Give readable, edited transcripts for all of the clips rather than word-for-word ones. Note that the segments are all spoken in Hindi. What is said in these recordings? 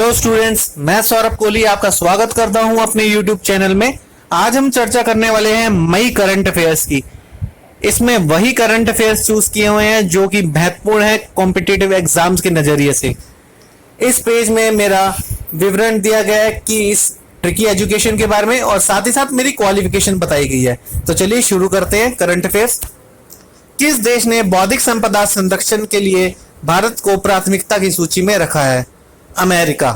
हेलो स्टूडेंट्स, मैं सौरभ कोहली आपका स्वागत करता हूं अपने यूट्यूब चैनल में। आज हम चर्चा करने वाले हैं मई करंट अफेयर्स की। इसमें वही करंट अफेयर्स चूज किए हुए हैं जो कि महत्वपूर्ण है कॉम्पिटिटिव एग्जाम्स के नजरिए से। इस पेज में मेरा विवरण दिया गया है कि इस ट्रिकी एजुकेशन के बारे में, और साथ ही साथ मेरी क्वालिफिकेशन बताई गई है। तो चलिए शुरू करते हैं करंट अफेयर्स। किस देश ने बौद्धिक संपदा संरक्षण के लिए भारत को प्राथमिकता की सूची में रखा है? अमेरिका।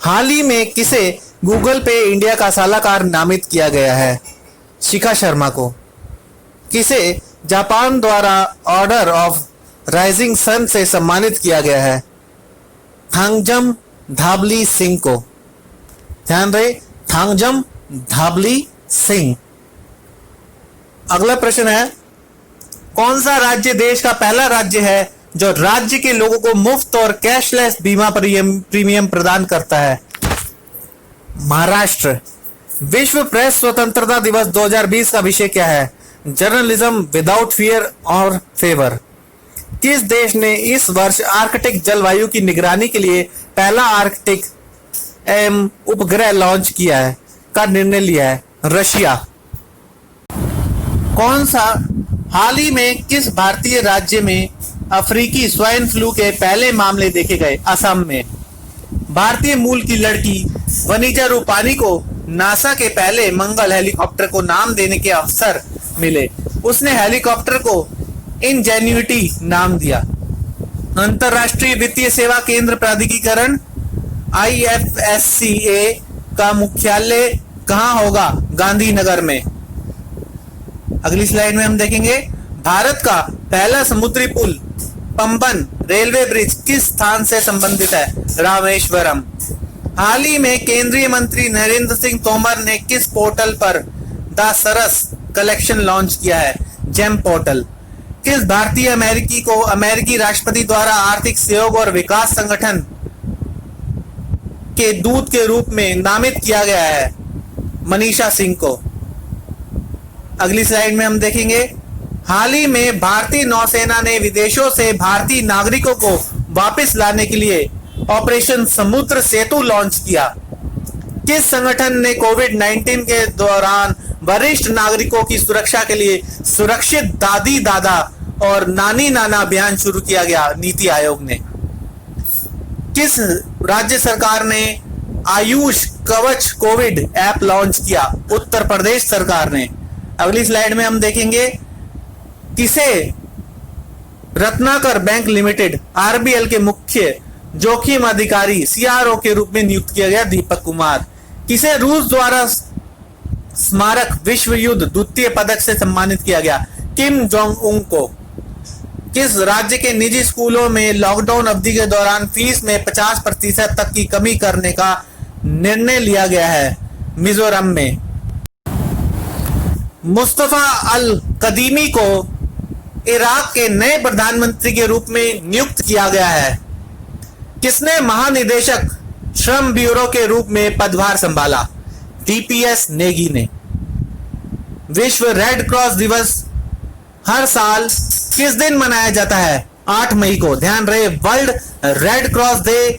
हाल ही में किसे गूगल पे इंडिया का सलाहकार नामित किया गया है? शिखा शर्मा को। किसे जापान द्वारा ऑर्डर ऑफ राइजिंग सन से सम्मानित किया गया है? थांगजम धाबली सिंह को। ध्यान रहे, थांगजम धाबली सिंह। अगला प्रश्न है, कौन सा राज्य देश का पहला राज्य है जो राज्य के लोगों को मुफ्त और कैशलेस बीमा प्रीमियम प्रदान करता है? महाराष्ट्र। विश्व प्रेस स्वतंत्रता दिवस 2020 का विषय क्या है? जर्नलिज्म विदाउट फियर और फेवर। किस देश ने इस वर्ष आर्कटिक जलवायु की निगरानी के लिए पहला आर्कटिक उपग्रह लॉन्च किया है का निर्णय लिया है? रशिया। कौन सा हाल ही में किस भारतीय राज्य में अफ्रीकी स्वाइन फ्लू के पहले मामले देखे गए? असम में। भारतीय मूल की लड़की वनीजा रूपानी को नासा के पहले मंगल हेलीकॉप्टर को नाम देने के अवसर मिले। उसने हेलीकॉप्टर को इनजेन्युइटी नाम दिया। अंतरराष्ट्रीय वित्तीय सेवा केंद्र प्राधिकरण IFSCA का मुख्यालय कहां होगा? गांधीनगर में। अगली स्लाइड में हम देखेंगे, भारत का पहला समुद्री पुल पंबन रेलवे ब्रिज किस स्थान से संबंधित है? रामेश्वरम। हाल ही में केंद्रीय मंत्री नरेंद्र सिंह तोमर ने किस पोर्टल पर द सरस कलेक्शन लॉन्च किया है? GeM portal. किस भारतीय अमेरिकी को अमेरिकी राष्ट्रपति द्वारा आर्थिक सहयोग और विकास संगठन के दूत के रूप में नामित किया गया है? मनीषा सिंह को। अगली स्लाइड में हम देखेंगे, हाल ही में भारतीय नौसेना ने विदेशों से भारतीय नागरिकों को वापस लाने के लिए ऑपरेशन समुद्र सेतु लॉन्च किया। किस संगठन ने कोविड-19 के दौरान वरिष्ठ नागरिकों की सुरक्षा के लिए सुरक्षित दादी दादा और नानी नाना अभियान शुरू किया गया? नीति आयोग ने। किस राज्य सरकार ने आयुष कवच कोविड ऐप लॉन्च किया? उत्तर प्रदेश सरकार ने। अगली स्लाइड में हम देखेंगे, किसे रत्नाकर बैंक लिमिटेड RBL के मुख्य जोखिम अधिकारी CRO के रूप में नियुक्त किया गया? दीपक कुमार। किसे रूस द्वारा स्मारक विश्व युद्ध द्वितीय पदक से सम्मानित किया गया? किम जोंग उंग को। किस राज्य के निजी स्कूलों में लॉकडाउन अवधि के दौरान फीस में 50% तक की कमी करने का निर्णय लिया गया है? मिजोरम में। मुस्तफा अल कदीमी को इराक के नए प्रधानमंत्री के रूप में नियुक्त किया गया है? किसने महानिदेशक श्रम ब्यूरो के रूप में पदभार संभाला? DPS नेगी ने। विश्व रेड क्रॉस दिवस हर साल किस दिन मनाया जाता है? 8 मई को। ध्यान रहे, वर्ल्ड रेड क्रॉस डे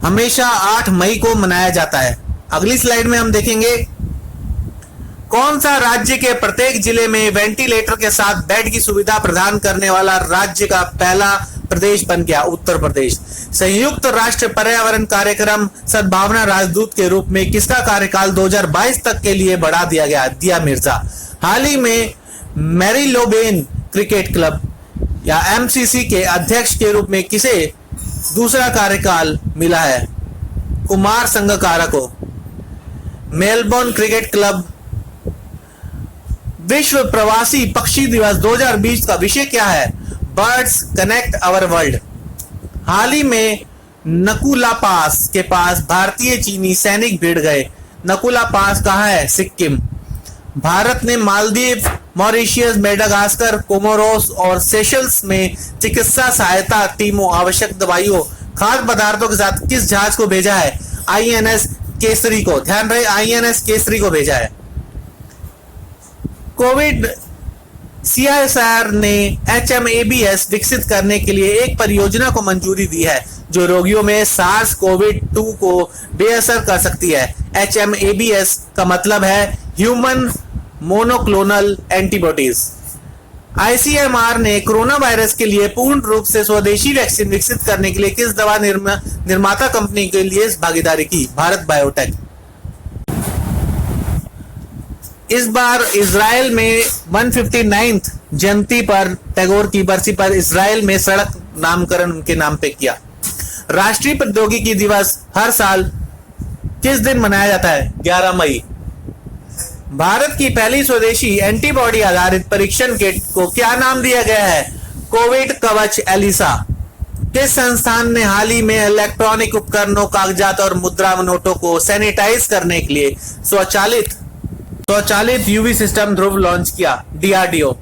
हमेशा 8 मई को मनाया जाता है। अगली स्लाइड में हम देखेंगे, कौन सा राज्य के प्रत्येक जिले में वेंटिलेटर के साथ बेड की सुविधा प्रदान करने वाला राज्य का पहला प्रदेश बन गया? उत्तर प्रदेश। संयुक्त राष्ट्र पर्यावरण कार्यक्रम सद्भावना राजदूत के रूप में किसका कार्यकाल 2022 तक के लिए बढ़ा दिया गया? दिया मिर्जा। हाल ही में मैरीलोबेन क्रिकेट क्लब या MCC के अध्यक्ष के रूप में किसे दूसरा कार्यकाल मिला है? कुमार संगकारा को। Melbourne cricket club. विश्व प्रवासी पक्षी दिवस 2020 का विषय क्या है? Birds connect our world. हाल ही में नकुला पास के पास भारतीय चीनी सैनिक भिड़ गए। नकुला पास कहाँ है? सिक्किम। भारत ने मालदीव, मॉरिशियस, मेडागास्कर, कोमोरोस और सेशल्स में चिकित्सा सहायता टीमों, आवश्यक दवाइयों, खाद्य पदार्थों के साथ किस जहाज को भेजा है? INS केसरी को। ध्यान रहे, INS केसरी को भेजा है। कोविड CSIR ने HMABS विकसित करने के लिए एक परियोजना को मंजूरी दी है। जो रोगियों में सार्स कोविड 2 को बेअसर कर सकती है। HMABS का मतलब है ह्यूमन मोनोक्लोनल एंटीबॉडीज। ICMR ने कोरोना वायरस के लिए पूर्ण रूप से स्वदेशी वैक्सीन विकसित करने के लिए किस दवा निर्माता कंपनी के लिए भागीदारी की? भारत बायोटेक। इस बार इजराइल में 159th जयंती पर टैगोर की बरसी पर इजराइल में सड़क नामकरण उनके नाम पे किया। राष्ट्रीय प्रौद्योगिकी दिवस हर साल किस दिन मनाया जाता है? 11 मई। भारत की पहली स्वदेशी एंटीबॉडी आधारित परीक्षण किट को क्या नाम दिया गया है? कोविड कवच एलिसा। किस संस्थान ने हाल ही में इलेक्ट्रॉनिक उपकरणों, कागजात और मुद्रा नोटों को सैनिटाइज करने के लिए स्वचालित यूवी सिस्टम ध्रुव लॉन्च किया? DRDO।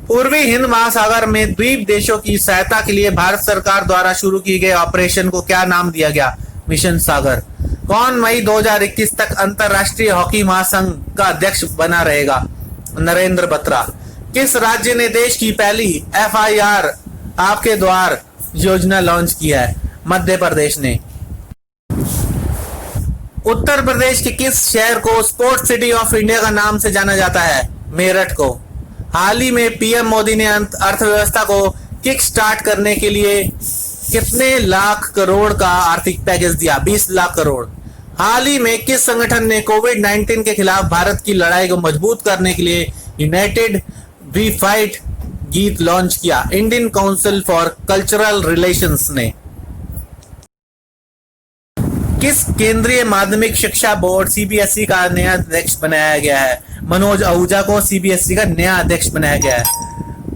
पूर्वी हिंद महासागर में द्वीप देशों की सहायता के लिए भारत सरकार द्वारा शुरू की गए ऑपरेशन को क्या नाम दिया गया? मिशन सागर। कौन मई 2021 तक अंतरराष्ट्रीय हॉकी महासंघ का अध्यक्ष बना रहेगा? नरेंद्र बत्रा। किस राज्य ने देश की पहली FIR आपके द्वार योजना लॉन्च की है? मध्य प्रदेश ने। उत्तर प्रदेश के किस शहर को स्पोर्ट्स सिटी ऑफ इंडिया का नाम से जाना जाता है? मेरठ को। हाल ही में PM मोदी ने अर्थव्यवस्था को किक स्टार्ट करने के लिए कितने लाख करोड़ का आर्थिक पैकेज दिया? 20 लाख करोड़। हाल ही में किस संगठन ने कोविड-19 के खिलाफ भारत की लड़ाई को मजबूत करने के लिए यूनाइटेड वी फाइट गीत लॉन्च किया? Indian council for cultural relations ने। किस केंद्रीय माध्यमिक शिक्षा बोर्ड CBSE का नया अध्यक्ष बनाया गया है? मनोज आहूजा को CBSE का नया अध्यक्ष बनाया गया है।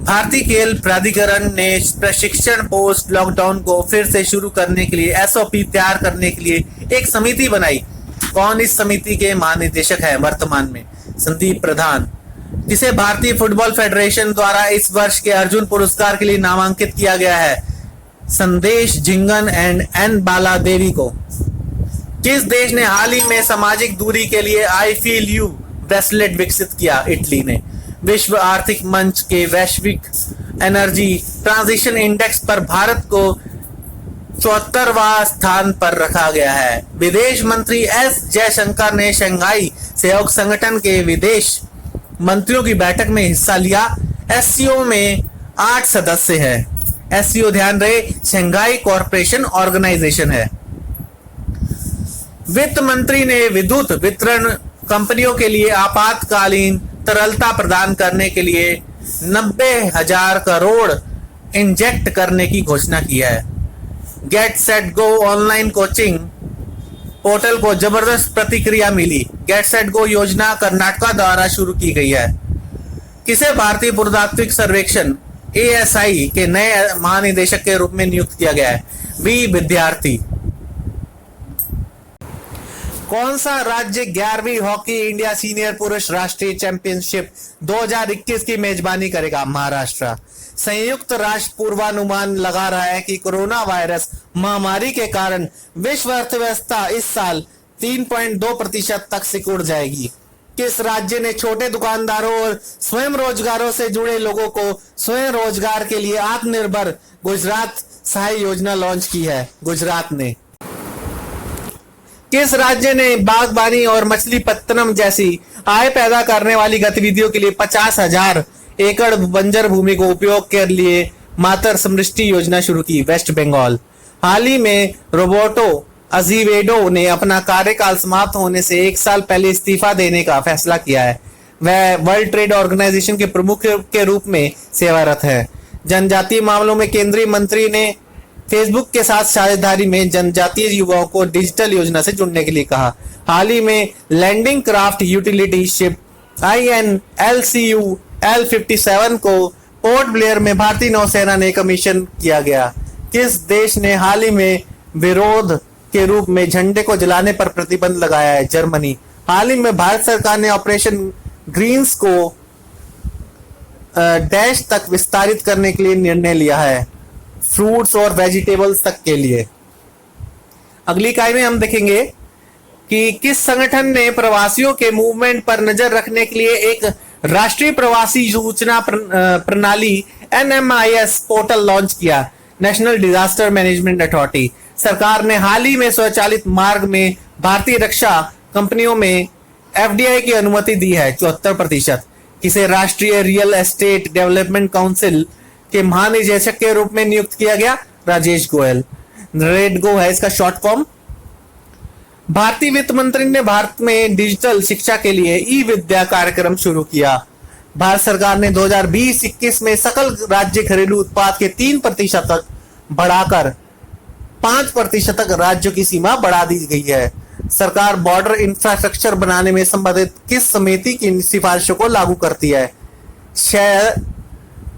भारतीय खेल प्राधिकरण ने प्रशिक्षण पोस्ट लॉकडाउन को फिर से शुरू करने के लिए SOP तैयार करने के लिए एक समिति बनाई। कौन इस समिति के महानिदेशक हैं वर्तमान में? संदीप प्रधान। जिसे भारतीय फुटबॉल फेडरेशन द्वारा इस वर्ष के अर्जुन पुरस्कार के लिए नामांकित किया गया है? संदेश झिंगन एंड N बाला देवी को। किस देश ने हाल ही में सामाजिक दूरी के लिए आई फील यू ब्रेसलेट विकसित किया? इटली ने। विश्व आर्थिक मंच के वैश्विक एनर्जी ट्रांजिशन इंडेक्स पर भारत को 74वां स्थान पर रखा गया है। विदेश मंत्री S जयशंकर ने शंघाई सहयोग संगठन के विदेश मंत्रियों की बैठक में हिस्सा लिया। SCO में 8 सदस्य हैं। SCO ध्यान रहे शंघाई कॉरपोरेशन ऑर्गेनाइजेशन है। वित्त मंत्री ने विद्युत वितरण कंपनियों के लिए आपातकालीन तरलता प्रदान करने के लिए 90,000 करोड़ इंजेक्ट करने की घोषणा की है। Get set go online coaching portal को जबरदस्त प्रतिक्रिया मिली। गेट सेट गो योजना कर्नाटक द्वारा शुरू की गई है। किसे भारतीय पुरातात्विक सर्वेक्षण ASI के नए महानिदेशक के रूप में नियुक्त किया गया है? V विद्यार्थी। कौन सा राज्य 11वीं हॉकी इंडिया सीनियर पुरुष राष्ट्रीय चैंपियनशिप 2021 की मेजबानी करेगा? महाराष्ट्र। संयुक्त राष्ट्र पूर्वानुमान लगा रहा है कि कोरोना वायरस महामारी के कारण विश्व अर्थव्यवस्था इस साल 3.2% तक सिकुड़ जाएगी। किस राज्य ने छोटे दुकानदारों और स्वयं रोजगारों से जुड़े लोगों को स्वयं रोजगार के लिए आत्मनिर्भर गुजरात सहाय योजना लॉन्च की है? गुजरात ने। किस राज्य ने बागबानी और मछली पत्तनम जैसी आय पैदा करने वाली गतिविधियों के लिए 50,000 एकड़ बंजर भूमि को उपयोग के लिए मातर समृष्टि योजना शुरू की? वेस्ट बंगाल। हाल ही में रोबर्टो अजीवेडो ने अपना कार्यकाल समाप्त होने से 1 साल पहले इस्तीफा देने का फैसला किया है। वह वर्ल्ड ट्रेड ऑर्गेनाइजेशन के प्रमुख के रूप में सेवारत है। जनजातीय मामलों में केंद्रीय मंत्री ने फेसबुक के साथ साझेदारी में जनजातीय युवाओं को डिजिटल योजना से जुड़ने के लिए कहा। हाल ही में landing craft utility ship INLCU L57 को पोर्ट ब्लेयर में भारतीय नौसेना ने कमीशन किया गया। किस देश ने हाल ही में विरोध के रूप में झंडे को जलाने पर प्रतिबंध लगाया है? जर्मनी। हाल ही में भारत सरकार ने ऑपरेशन ग्रीन्स को डैश तक विस्तारित करने के लिए निर्णय लिया है, फ्रूट्स और वेजिटेबल्स तक के लिए। अगली इकाई में हम देखेंगे कि किस संगठन ने प्रवासियों के मूवमेंट पर नजर रखने के लिए एक राष्ट्रीय प्रवासी सूचना प्रणाली NMIS पोर्टल लॉन्च किया? National disaster management authority. सरकार ने हाल ही में स्वचालित मार्ग में भारतीय रक्षा कंपनियों में एफडीआई की अनुमति दी है 74%। किसे राष्ट्रीय रियल एस्टेट डेवलपमेंट काउंसिल के महानिदेशक के रूप में नियुक्त किया गया? राजेश गोयल। रेडगो है इसका शॉर्ट फॉर्म। भारतीय वित्त मंत्री ने भारत में डिजिटल शिक्षा के लिए ई विद्या कार्यक्रम शुरू किया। भारत सरकार ने 2020-21 में सकल राज्य घरेलू उत्पाद के 3% तक बढ़ाकर 5% तक राज्यों की सीमा बढ़ा दी गई है। सरकार बॉर्डर इंफ्रास्ट्रक्चर बनाने में संबंधित किस समिति की सिफारिशों को लागू करती है?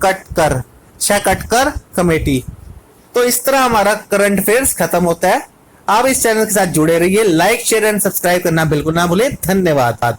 कटकर कमेटी। तो इस तरह हमारा करंट अफेयर्स खत्म होता है। आप इस चैनल के साथ जुड़े रहिए। लाइक, शेयर एंड सब्सक्राइब करना बिल्कुल ना भूलें। धन्यवाद।